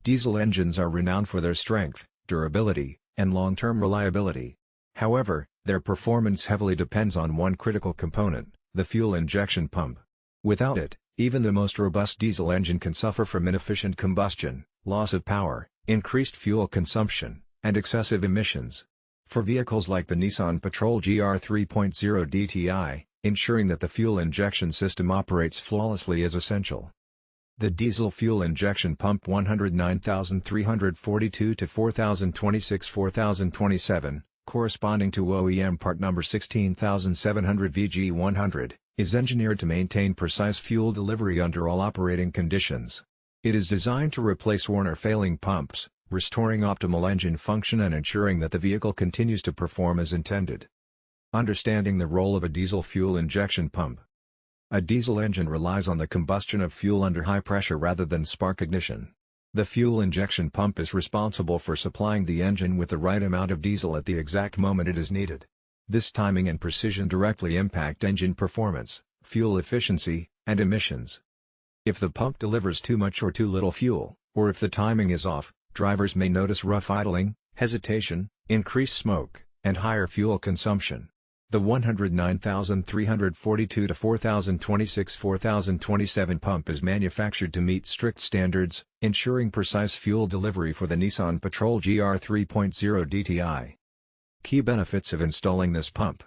Diesel engines are renowned for their strength, durability, and long-term reliability. However, their performance heavily depends on one critical component, the fuel injection pump. Without it, even the most robust diesel engine can suffer from inefficient combustion, loss of power, increased fuel consumption, and excessive emissions. For vehicles like the Nissan Patrol GR 3.0 DTI, ensuring that the fuel injection system operates flawlessly is essential. The diesel fuel injection pump 109342 to 4026-4027, corresponding to OEM part number 16700 VG100, is engineered to maintain precise fuel delivery under all operating conditions. It is designed to replace worn or failing pumps, restoring optimal engine function and ensuring that the vehicle continues to perform as intended. Understanding the role of a diesel fuel injection pump. A diesel engine relies on the combustion of fuel under high pressure rather than spark ignition. The fuel injection pump is responsible for supplying the engine with the right amount of diesel at the exact moment it is needed. This timing and precision directly impact engine performance, fuel efficiency, and emissions. If the pump delivers too much or too little fuel, or if the timing is off, drivers may notice rough idling, hesitation, increased smoke, and higher fuel consumption. The 109342 to 4026-4027 pump is manufactured to meet strict standards, ensuring precise fuel delivery for the Nissan Patrol GR 3.0 DTI. Key benefits of installing this pump.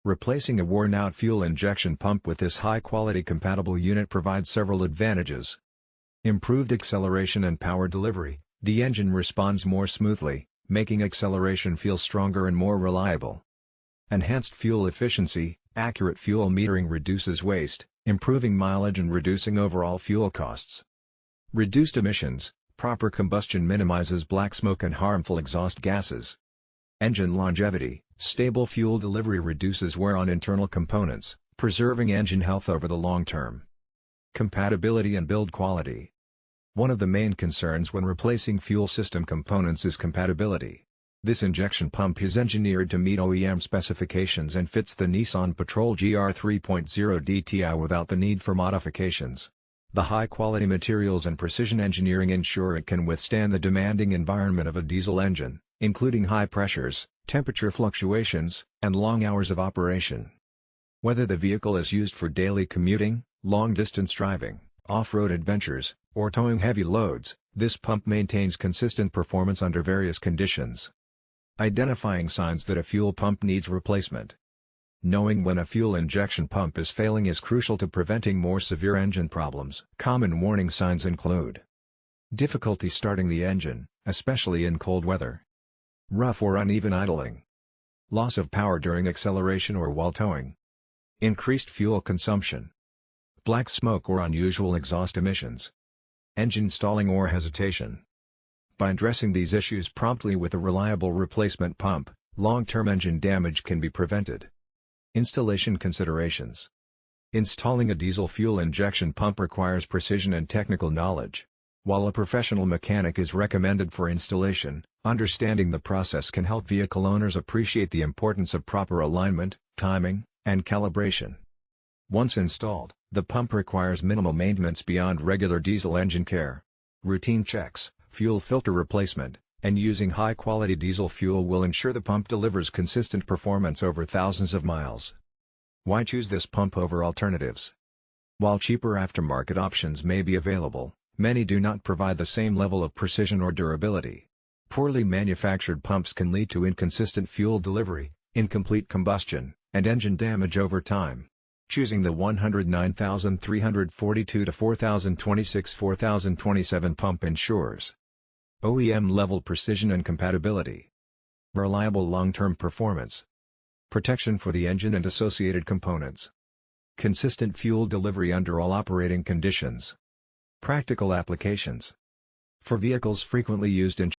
Replacing a worn-out fuel injection pump with this high-quality compatible unit provides several advantages. Improved acceleration and power delivery. The engine responds more smoothly, making acceleration feel stronger and more reliable. Enhanced fuel efficiency. Accurate fuel metering reduces waste, improving mileage and reducing overall fuel costs. Reduced emissions. Proper combustion minimizes black smoke and harmful exhaust gases. Engine longevity. Stable fuel delivery reduces wear on internal components, preserving engine health over the long term. Compatibility and build quality. One of the main concerns when replacing fuel system components is compatibility. This injection pump is engineered to meet OEM specifications and fits the Nissan Patrol GR 3.0 DTI without the need for modifications. The high-quality materials and precision engineering ensure it can withstand the demanding environment of a diesel engine, including high pressures, temperature fluctuations, and long hours of operation. Whether the vehicle is used for daily commuting, long-distance driving, off-road adventures, or towing heavy loads, this pump maintains consistent performance under various conditions. Identifying signs that a fuel pump needs replacement. Knowing when a fuel injection pump is failing is crucial to preventing more severe engine problems. Common warning signs include difficulty starting the engine, especially in cold weather. Rough or uneven idling. Loss of power during acceleration or while towing. Increased fuel consumption. Black smoke or unusual exhaust emissions. Engine stalling or hesitation. By addressing these issues promptly with a reliable replacement pump, long-term engine damage can be prevented. Installation considerations. Installing a diesel fuel injection pump requires precision and technical knowledge. While a professional mechanic is recommended for installation, understanding the process can help vehicle owners appreciate the importance of proper alignment, timing, and calibration. Once installed, the pump requires minimal maintenance beyond regular diesel engine care. Routine checks, fuel filter replacement, and using high-quality diesel fuel will ensure the pump delivers consistent performance over thousands of miles. Why choose this pump over alternatives? While cheaper aftermarket options may be available, many do not provide the same level of precision or durability. Poorly manufactured pumps can lead to inconsistent fuel delivery, incomplete combustion, and engine damage over time. Choosing the 109342 to 4026-4027 pump ensures OEM-level precision and compatibility, reliable long-term performance, protection for the engine and associated components, consistent fuel delivery under all operating conditions. Practical applications. For vehicles frequently used in